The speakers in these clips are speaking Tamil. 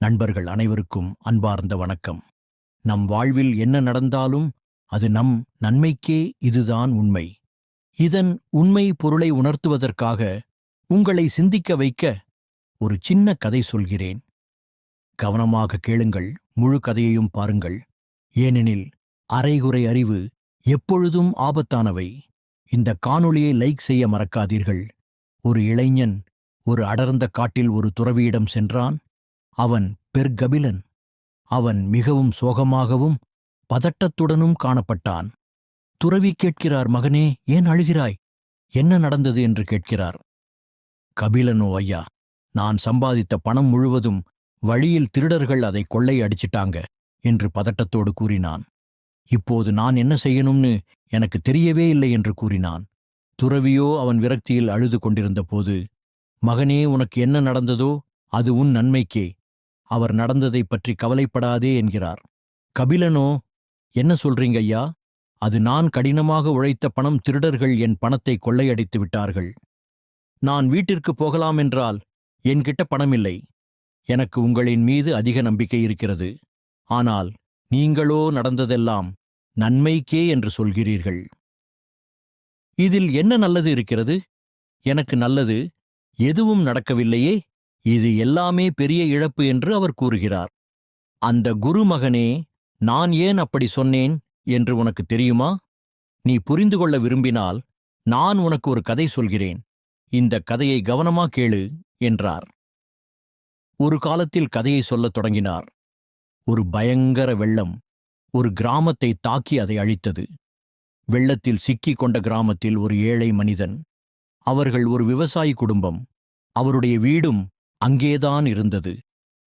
நண்பர்கள் அனைவருக்கும் அன்பார்ந்த வணக்கம். நம் வாழ்வில் என்ன நடந்தாலும் அது நம் நன்மைக்கே, இதுதான் உண்மை. இதன் உண்மை பொருளை உணர்த்துவதற்காக உங்களை சிந்திக்க வைக்க ஒரு சின்ன கதை சொல்கிறேன். கவனமாக கேளுங்கள், முழு கதையையும் பாருங்கள். ஏனெனில் அரைகுறை அறிவு எப்பொழுதும் ஆபத்தானவை. இந்த காணொளியை லைக் செய்ய மறக்காதீர்கள். ஒரு இளைஞன் ஒரு அடர்ந்த காட்டில் ஒரு துறவியிடம் சென்றான். அவன் பெர்கபிலன். அவன் மிகவும் சோகமாகவும் பதட்டத்துடனும் காணப்பட்டான். துறவி கேட்கிறார், மகனே, ஏன் அழுகிறாய்? என்ன நடந்தது என்று கேட்கிறார். கபிலனோ, ஐயா, நான் சம்பாதித்த பணம் முழுவதும் வழியில் திருடர்கள் அதை கொள்ளை அடிச்சிட்டாங்க என்று பதட்டத்தோடு கூறினான். இப்போது நான் என்ன செய்யணும்னு எனக்கு தெரியவே இல்லை என்று கூறினான். துறவியோ அவன் விரக்தியில் அழுது கொண்டிருந்த போது, மகனே, உனக்கு என்ன நடந்ததோ அது உன் நன்மைக்கே. அவர் நடந்ததைப் பற்றி கவலைப்படாதே என்கிறார். கபிலனோ, என்ன சொல்றீங்க ஐயா? அது நான் கடினமாக உழைத்த பணம். திருடர்கள் என் பணத்தை கொள்ளையடித்து விட்டார்கள். நான் வீட்டிற்கு போகலாம் என்றால் என்கிட்ட பணமில்லை. எனக்கு உங்களின் மீது அதிக நம்பிக்கை இருக்கிறது. ஆனால் நீங்களோ நடந்ததெல்லாம் நன்மைக்கே என்று சொல்கிறீர்கள். இதில் என்ன நல்லது இருக்கிறது? எனக்கு நல்லது எதுவும் நடக்கவில்லையே. இது எல்லாமே பெரிய இழப்பு என்று அவர் கூறுகிறார். அந்த குருமகனே, நான் ஏன் அப்படி சொன்னேன் என்று உனக்கு தெரியுமா? நீ புரிந்து கொள்ள விரும்பினால் நான் உனக்கு ஒரு கதை சொல்கிறேன். இந்த கதையை கவனமா கேளு என்றார். ஒரு காலத்தில் கதையை சொல்லத் தொடங்கினார். ஒரு பயங்கர வெள்ளம் ஒரு கிராமத்தை தாக்கி அதை அழித்தது. வெள்ளத்தில் சிக்கிக் கொண்ட கிராமத்தில் ஒரு ஏழை மனிதன். அவர்கள் ஒரு விவசாயி குடும்பம். அவருடைய வீடும் அங்கேதான் இருந்தது.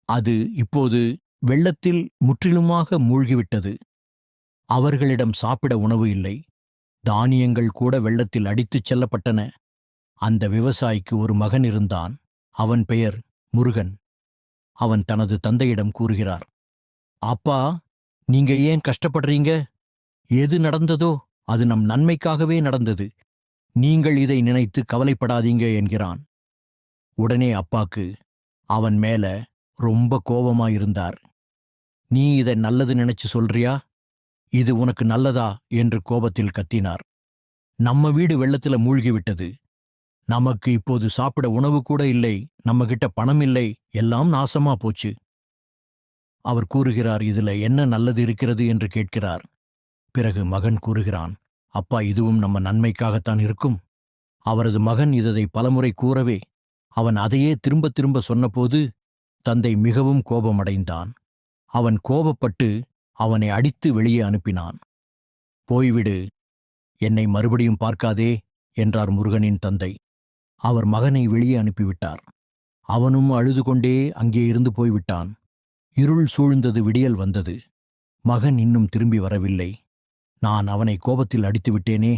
அது இப்போது வெள்ளத்தில் முற்றிலுமாக மூழ்கிவிட்டது. அவர்களிடம் சாப்பிட உணவு இல்லை. தானியங்கள் கூட வெள்ளத்தில் அடித்துச் செல்லப்பட்டன. அந்த விவசாயிக்கு ஒரு மகன் இருந்தான். அவன் பெயர் முருகன். அவன் தனது தந்தையிடம் கூறுகிறார், அப்பா, நீங்க ஏன் கஷ்டப்படுறீங்க? எது நடந்ததோ அது நம் நன்மைக்காகவே நடந்தது. நீங்கள் இதை நினைத்து கவலைப்படாதீங்க என்கிறான். உடனே அப்பாக்கு அவன் மேல ரொம்ப கோபமாயிருந்தார். நீ இதை நல்லது நினைச்சு சொல்றியா? இது உனக்கு நல்லதா என்று கோபத்தில் கத்தினார். நம்ம வீடு வெள்ளத்துல மூழ்கிவிட்டது. நமக்கு இப்போது சாப்பிட உணவு கூட இல்லை. நம்மகிட்ட பணம் இல்லை. எல்லாம் நாசமா போச்சு. அவர் கூறுகிறார், இதுல என்ன நல்லது இருக்கிறது என்று கேட்கிறார். பிறகு மகன் கூறுகிறான், அப்பா, இதுவும் நம்ம நன்மைக்காகத்தான் இருக்கும். அவரது மகன் இதை பலமுறை கூறவே அவன் அதையே திரும்ப திரும்ப சொன்னபோது தந்தை மிகவும் கோபமடைந்தான். அவன் கோபப்பட்டு அவனை அடித்து வெளியே அனுப்பினான். போய்விடு, என்னை மறுபடியும் பார்க்காதே என்றார் முருகனின் தந்தை. அவர் மகனை வெளியே அனுப்பிவிட்டார். அவனும் அழுது கொண்டே அங்கே இருந்து போய்விட்டான். இருள் சூழ்ந்தது. விடியல் வந்தது. மகன் இன்னும் திரும்பி வரவில்லை. நான் அவனை கோபத்தில் அடித்துவிட்டேனே,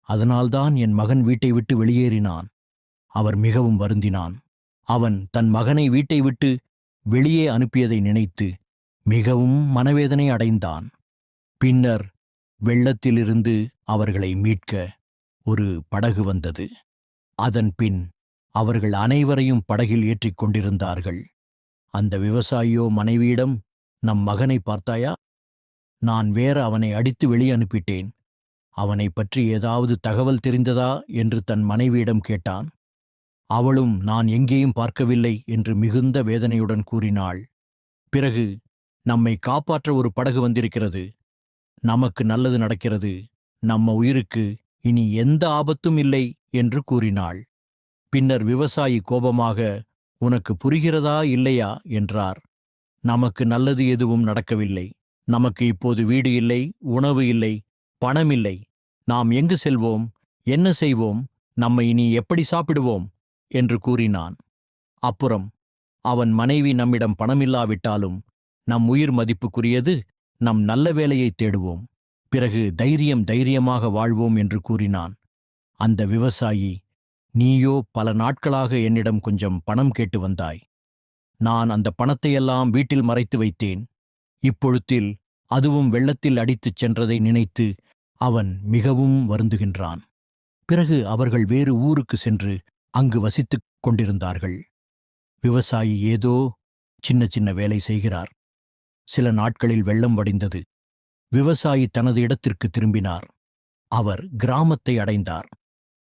அதனால்தான் என் மகன் வீட்டை விட்டு வெளியேறினான். அவர் மிகவும் வருந்தினான். அவன் தன் மகனை வீட்டை விட்டு வெளியே அனுப்பியதை நினைத்து மிகவும் மனவேதனை அடைந்தான். பின்னர் வெள்ளத்திலிருந்து அவர்களை மீட்க ஒரு படகு வந்தது. அதன் பின் அவர்கள் அனைவரையும் படகில் ஏற்றிக் கொண்டிருந்தார்கள். அந்த விவசாயியோ மனைவியிடம், நம் மகனை பார்த்தாயா? நான் வேற அவனை அடித்து வெளியே அனுப்பிட்டேன். அவனை பற்றி ஏதாவது தகவல் தெரிந்ததா என்று தன் மனைவியிடம் கேட்டான். அவளும் நான் எங்கேயும் பார்க்கவில்லை என்று மிகுந்த வேதனையுடன் கூறினாள். பிறகு, நம்மை காப்பாற்ற ஒரு படகு வந்திருக்கிறது. நமக்கு நல்லது நடக்கிறது. நம்ம உயிருக்கு இனி எந்த ஆபத்தும் இல்லை என்று கூறினாள். பின்னர் விவசாயி கோபமாக, உனக்கு புரிகிறதா இல்லையா என்றார். நமக்கு நல்லது எதுவும் நடக்கவில்லை. நமக்கு இப்போது வீடு இல்லை, உணவு இல்லை, பணம் இல்லை. நாம் எங்கு செல்வோம்? என்ன செய்வோம்? நம்மை இனி எப்படி சாப்பிடுவோம் என்று கூறினான். அப்புறம் அவன் மனைவி, நம்மிடம் பணமில்லாவிட்டாலும் நம் உயிர் மதிப்புக்குரியது. நம் நல்ல வேலையை தேடுவோம். பிறகு தைரியமாக வாழ்வோம் என்று கூறினான். அந்த விவசாயி, நீயோ பல நாட்களாக என்னிடம் கொஞ்சம் பணம் கேட்டு வந்தாய். நான் அந்த பணத்தையெல்லாம் வீட்டில் மறைத்து வைத்தேன். இப்பொழுதில் அதுவும் வெள்ளத்தில் அடித்துச் சென்றதை நினைத்து அவன் மிகவும் வருந்துகின்றான். பிறகு அவர்கள் வேறு ஊருக்கு சென்று அங்கு வசித்துக் கொண்டிருந்தார்கள். விவசாயி ஏதோ சின்ன சின்ன வேலை செய்கிறார். சில நாட்களில் வெள்ளம் வடிந்தது. விவசாயி தனது இடத்திற்கு திரும்பினார். அவர் கிராமத்தை அடைந்தார்.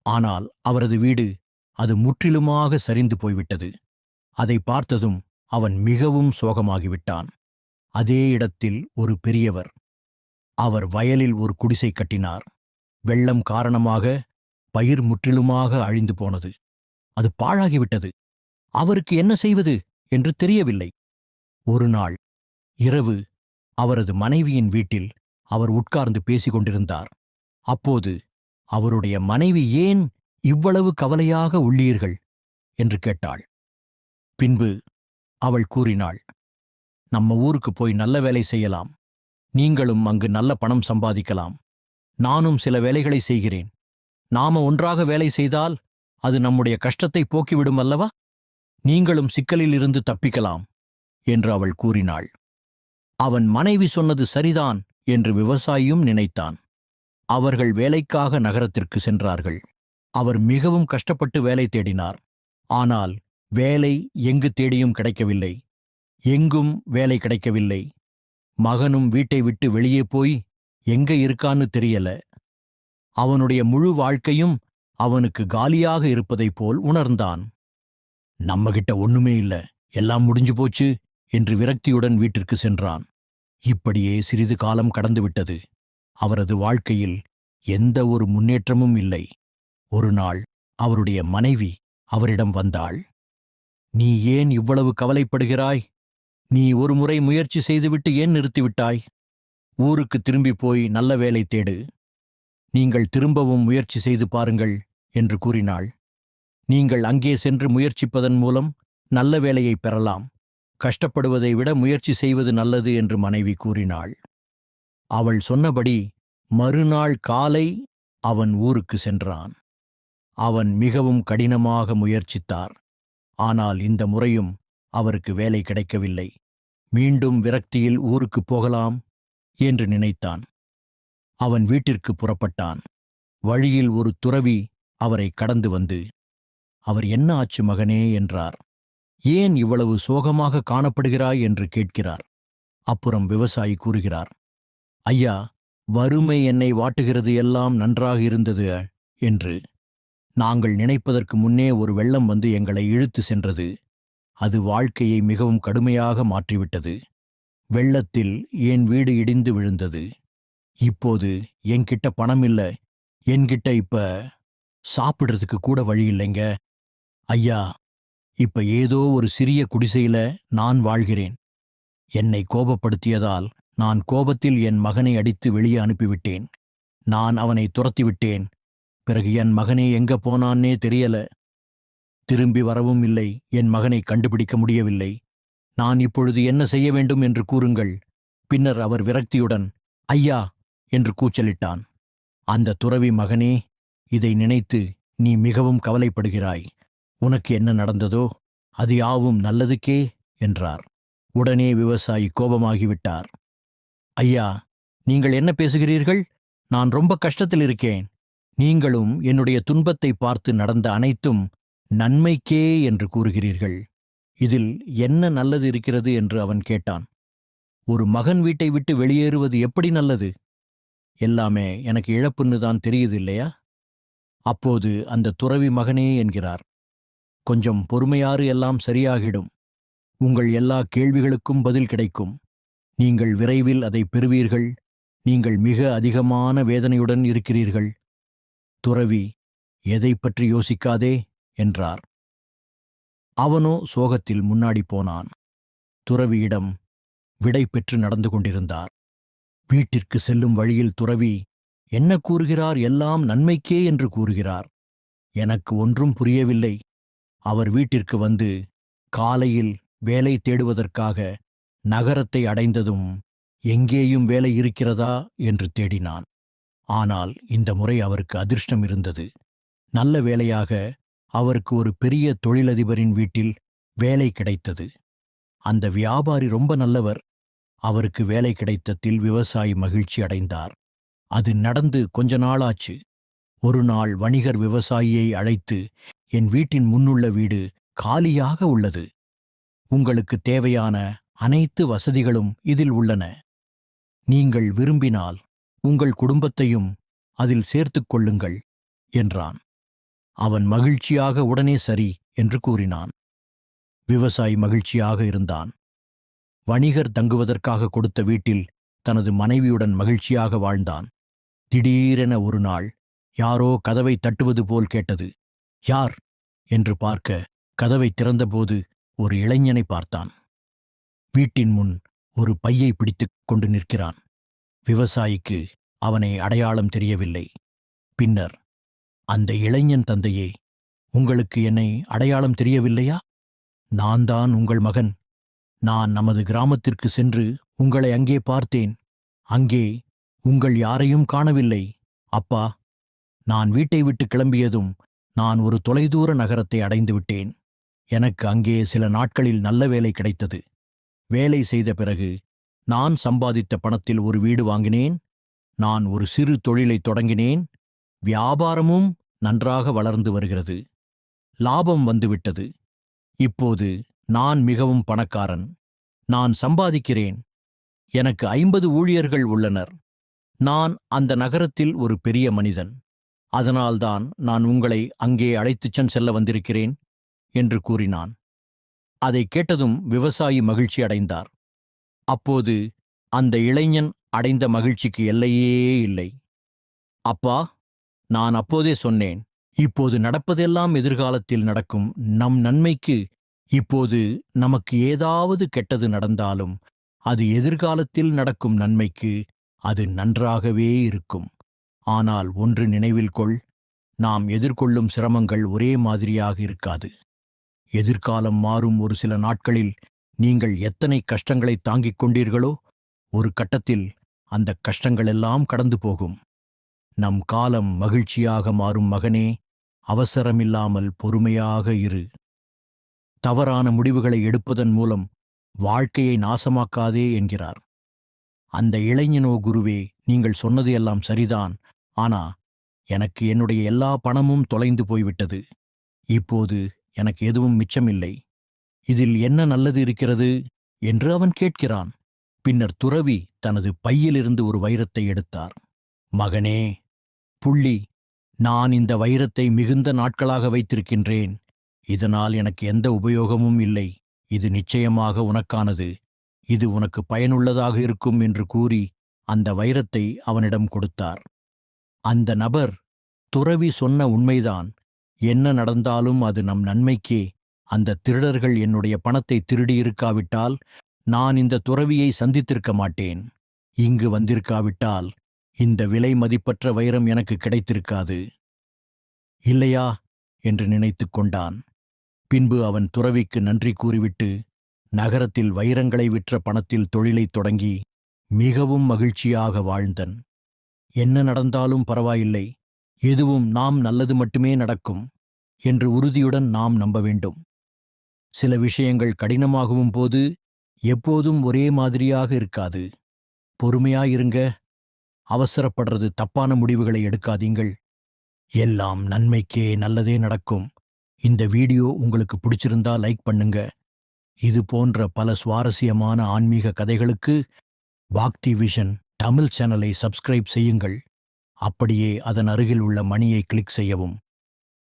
ஆனால் அவரது வீடு அது முற்றிலுமாக சரிந்து போய்விட்டது. அதை பார்த்ததும் அவன் மிகவும் சோகமாகிவிட்டான். அதே இடத்தில் ஒரு பெரியவர். அவர் வயலில் ஒரு குடிசை கட்டினார். வெள்ளம் காரணமாக பயிர் முற்றிலுமாக அழிந்து போனது. அது பாழாகிவிட்டது. அவருக்கு என்ன செய்வது என்று தெரியவில்லை. ஒரு நாள் இரவு அவரது மனைவியின் வீட்டில் அவர் உட்கார்ந்து பேசிக் கொண்டிருந்தார். அப்போது அவருடைய மனைவி, ஏன் இவ்வளவு கவலையாக உள்ளீர்கள் என்று கேட்டாள். பின்பு அவள் கூறினாள், நம்ம ஊருக்கு போய் நல்ல வேலை செய்யலாம். நீங்களும் அங்கு நல்ல பணம் சம்பாதிக்கலாம். நானும் சில வேலைகளை செய்கிறேன். நாம ஒன்றாக வேலை செய்தால் அது நம்முடைய கஷ்டத்தை போக்கிவிடும் அல்லவா? நீங்களும் சிக்கலில் இருந்து தப்பிக்கலாம் என்று அவள் கூறினாள். அவன் மனைவி சொன்னது சரிதான் என்று விவசாயியும் நினைத்தான். அவர்கள் வேலைக்காக நகரத்திற்கு சென்றார்கள். அவர் மிகவும் கஷ்டப்பட்டு வேலை தேடினார். ஆனால் வேலை எங்கு தேடியும் கிடைக்கவில்லை. எங்கும் வேலை கிடைக்கவில்லை. மகனும் வீட்டை விட்டு வெளியே போய் எங்க இருக்கான்னு தெரியல. அவனுடைய முழு வாழ்க்கையும் அவனுக்கு காலியாக இருப்பதைப் போல் உணர்ந்தான். நம்மகிட்ட ஒண்ணுமே இல்ல, எல்லாம் முடிஞ்சு போச்சு என்று விரக்தியுடன் வீட்டிற்கு சென்றான். இப்படியே சிறிது காலம் கடந்துவிட்டது. அவரது வாழ்க்கையில் எந்த ஒரு முன்னேற்றமும் இல்லை. ஒரு நாள் அவருடைய மனைவி அவரிடம் வந்தாள். நீ ஏன் இவ்வளவு கவலைப்படுகிறாய்? நீ ஒரு முறை முயற்சி செய்துவிட்டு ஏன் நிறுத்திவிட்டாய்? ஊருக்கு திரும்பி போய் நல்ல வேலை தேடு. நீங்கள் திரும்பவும் முயற்சி செய்து பாருங்கள் என்று கூறினாள். நீங்கள் அங்கே சென்று முயற்சிப்பதன் மூலம் நல்ல வேலையை பெறலாம். கஷ்டப்படுவதை விட முயற்சி செய்வது நல்லது என்று மனைவி கூறினாள். அவள் சொன்னபடி மறுநாள் காலை அவன் ஊருக்கு சென்றான். அவன் மிகவும் கடினமாக முயற்சித்தார். ஆனால் இந்த முறையும் அவருக்கு வேலை கிடைக்கவில்லை. மீண்டும் விரக்தியில் ஊருக்கு போகலாம் என்று நினைத்தான். அவன் வீட்டிற்கு புறப்பட்டான். வழியில் ஒரு துறவி அவரை கடந்து வந்து, அவர் என்ன ஆச்சு மகனே என்றார். ஏன் இவ்வளவு சோகமாக காணப்படுகிறாய் என்று கேட்கிறார். அப்புறம் விவசாயி கூறுகிறார், ஐயா, வறுமை என்னை வாட்டுகிறது, எல்லாம் நன்றாக இருந்தது என்று. நாங்கள் நினைப்பதற்கு முன்னே ஒரு வெள்ளம் வந்து எங்களை இழுத்து சென்றது. அது வாழ்க்கையை மிகவும் கடுமையாக மாற்றிவிட்டது. வெள்ளத்தில் என் வீடு இடிந்து விழுந்தது. இப்போது என்கிட்ட பணம் இல்ல. என்கிட்ட இப்ப சாப்பிடுறதுக்கு கூட வழி இல்லைங்க. ஐயா, இப்ப ஏதோ ஒரு சிறிய குடிசையில நான் வாழ்கிறேன். என்னை கோபப்படுத்தியதால் நான் கோபத்தில் என் மகனை அடித்து வெளியே அனுப்பிவிட்டேன். நான் அவனை துரத்திவிட்டேன். பிறகு என் மகனே எங்க போனான்னே தெரியல. திரும்பி வரவும் இல்லை. என் மகனை கண்டுபிடிக்க முடியவில்லை. நான் இப்பொழுது என்ன செய்ய வேண்டும் என்று கூறுங்கள். பின்னர் அவர் விரக்தியுடன் ஐயா என்று கூச்சலிட்டான். அந்த துறவி, மகனே, இதை நினைத்து நீ மிகவும் கவலைப்படுகிறாய். உனக்கு என்ன நடந்ததோ அது யாவும் நல்லதுக்கே என்றார். உடனே விவசாயி கோபமாகிவிட்டார். ஐயா, நீங்கள் என்ன பேசுகிறீர்கள்? நான் ரொம்ப கஷ்டத்தில் இருக்கேன். நீங்களும் என்னுடைய துன்பத்தை பார்த்து நடந்த அனைத்தும் நன்மைக்கே என்று கூறுகிறீர்கள். இதில் என்ன நல்லது இருக்கிறது என்று அவன் கேட்டான். ஒரு மகன் வீட்டை விட்டு வெளியேறுவது எப்படி நல்லது? எல்லாமே எனக்கு இழப்புன்னு தான் தெரியுது இல்லையா? அப்போது அந்த துறவி, மகனே என்கிறார், கொஞ்சம் பொறுமையாறு, எல்லாம் சரியாகிடும். உங்கள் எல்லா கேள்விகளுக்கும் பதில் கிடைக்கும். நீங்கள் விரைவில் அதை பெறுவீர்கள். நீங்கள் மிக அதிகமான வேதனையுடன் இருக்கிறீர்கள். துறவி, எதை பற்றி யோசிக்காதே என்றார். அவனோ சோகத்தில் முன்னாடி போனான். துறவியிடம் விடை பெற்று நடந்து கொண்டிருந்தார். வீட்டிற்கு செல்லும் வழியில் துறவி என்ன கூறுகிறார்? எல்லாம் நன்மைக்கே என்று கூறுகிறார். எனக்கு ஒன்றும் புரியவில்லை. அவர் வீட்டிற்கு வந்து காலையில் வேலை தேடுவதற்காக நகரத்தை அடைந்ததும் எங்கேயும் வேலை இருக்கிறதா என்று தேடினான். ஆனால் இந்த முறை அவருக்கு அதிர்ஷ்டம் இருந்தது. நல்ல வேலையாக அவருக்கு ஒரு பெரிய தொழிலதிபரின் வீட்டில் வேலை கிடைத்தது. அந்த வியாபாரி ரொம்ப நல்லவர். அவருக்கு வேலை கிடைத்ததில் விவசாயி மகிழ்ச்சி அடைந்தார். அது நடந்து கொஞ்ச நாளாச்சு. ஒரு நாள் வணிகர் விவசாயியை அழைத்து, என் வீட்டின் முன்னுள்ள வீடு காலியாக உள்ளது. உங்களுக்கு தேவையான அனைத்து வசதிகளும் இதில் உள்ளன. நீங்கள் விரும்பினால் உங்கள் குடும்பத்தையும் அதில் சேர்த்துக் கொள்ளுங்கள் என்றான். அவன் மகிழ்ச்சியாக உடனே சரி என்று கூறினான். விவசாயி மகிழ்ச்சியாக இருந்தான். வணிகர் தங்குவதற்காக கொடுத்த வீட்டில் தனது மனைவியுடன் மகிழ்ச்சியாக வாழ்ந்தான். திடீரென ஒரு நாள் யாரோ கதவை தட்டுவது போல் கேட்டது. யார் என்று பார்க்க கதவை திறந்தபோது ஒரு இளைஞனை பார்த்தான். வீட்டின் முன் ஒரு பையை பிடித்துக் கொண்டு நிற்கிறான். விவசாயிக்கு அவனை அடையாளம் தெரியவில்லை. பின்னர், அந்த இளைஞன் தந்தையே, உங்களுக்கு என்னை அடையாளம் தெரியவில்லையா? நான் தான் உங்கள் மகன். நான் நமது கிராமத்திற்கு சென்று உங்களை அங்கே பார்த்தேன். அங்கே உங்கள் யாரையும் காணவில்லை. அப்பா, நான் வீட்டை விட்டு கிளம்பியதும் நான் ஒரு தொலைதூர நகரத்தை அடைந்து விட்டேன். எனக்கு அங்கே சில நாட்களில் நல்ல வேலை கிடைத்தது. வேலை செய்த பிறகு நான் சம்பாதித்த பணத்தில் ஒரு வீடு வாங்கினேன். நான் ஒரு சிறு தொழிலை தொடங்கினேன். வியாபாரமும் நன்றாக வளர்ந்து வருகிறது. லாபம் வந்துவிட்டது. இப்போது நான் மிகவும் பணக்காரன். நான் சம்பாதிக்கிறேன். எனக்கு 50 ஊழியர்கள் உள்ளனர். நான் அந்த நகரத்தில் ஒரு பெரிய மனிதன். அதனால்தான் நான் உங்களை அங்கே அழைத்துச் செல்ல வந்திருக்கிறேன் என்று கூறினான். அதை கேட்டதும் விவசாயி மகிழ்ச்சி அடைந்தார். அப்போது அந்த இளைஞன் அடைந்த மகிழ்ச்சிக்கு எல்லையே இல்லை. அப்பா, நான் அப்போதே சொன்னேன், இப்போது நடப்பதெல்லாம் எதிர்காலத்தில் நடக்கும் நம் நன்மைக்கு. இப்போது நமக்கு ஏதாவது கெட்டது நடந்தாலும் அது எதிர்காலத்தில் நடக்கும் நன்மைக்கு. அது நன்றாகவே இருக்கும். ஆனால் ஒன்று நினைவில் கொள், நாம் எதிர்கொள்ளும் சிரமங்கள் ஒரே மாதிரியாக இருக்காது. எதிர்காலம் மாறும். ஒரு சில நாட்களில் நீங்கள் எத்தனை கஷ்டங்களை தாங்கிக் கொண்டீர்களோ, ஒரு கட்டத்தில் அந்த கஷ்டங்களெல்லாம் கடந்து போகும். நம் காலம் மகிழ்ச்சியாக மாறும். மகனே, அவசரமில்லாமல் பொறுமையாக இரு. தவறான முடிவுகளை எடுப்பதன் மூலம் வாழ்க்கையை நாசமாக்காதே என்கிறார். அந்த இளைஞனோ, குருவே, நீங்கள் சொன்னது எல்லாம் சரிதான். ஆனா எனக்கு என்னுடைய எல்லா பணமும் தொலைந்து போய்விட்டது. இப்போது எனக்கு எதுவும் மிச்சமில்லை. இதில் என்ன நல்லது இருக்கிறது என்று அவன் கேட்கிறான். பின்னர் துறவி தனது பையிலிருந்து ஒரு வைரத்தை எடுத்தார். மகனே, புள்ளி, நான் இந்த வைரத்தை மிகுந்த நாட்களாக வைத்திருக்கின்றேன். இதனால் எனக்கு எந்த உபயோகமும் இல்லை. இது நிச்சயமாக உனக்கானது. இது உனக்கு பயனுள்ளதாக இருக்கும் என்று கூறி அந்த வைரத்தை அவனிடம் கொடுத்தார். அந்த நபர், துறவி சொன்ன உண்மைதான். என்ன நடந்தாலும் அது நம் நன்மைக்கே. அந்த திருடர்கள் என்னுடைய பணத்தை திருடியிருக்காவிட்டால் நான் இந்த துறவியை சந்தித்திருக்க மாட்டேன். இங்கு வந்திருக்காவிட்டால் இந்த விலை மதிப்பற்ற வைரம் எனக்கு கிடைத்திருக்காது, இல்லையா என்று நினைத்துக் கொண்டான். பின்பு அவன் துறவிக்கு நன்றி கூறிவிட்டு நகரத்தில் வைரங்களை விற்ற பணத்தில் தொழிலைத் தொடங்கி மிகவும் மகிழ்ச்சியாக வாழ்ந்தன். என்ன நடந்தாலும் பரவாயில்லை, எதுவும் நாம் நல்லது மட்டுமே நடக்கும் என்று உறுதியுடன் நாம் நம்ப வேண்டும். சில விஷயங்கள் கடினமாகவும் போது எப்போதும் ஒரே மாதிரியாக இருக்காது. பொறுமையாயிருங்க. அவசரப்படுறது தப்பான முடிவுகளை எடுக்காதீங்கள். எல்லாம் நன்மைக்கே, நல்லதே நடக்கும். இந்த வீடியோ உங்களுக்கு பிடிச்சிருந்தா லைக் பண்ணுங்க. இது போன்ற பல சுவாரஸ்யமான ஆன்மீக கதைகளுக்கு பாக்தி விஷன் தமிழ் சேனலை சப்ஸ்கிரைப் செய்யுங்கள். அப்படியே அதன் அருகில் உள்ள மணியை கிளிக் செய்யவும்.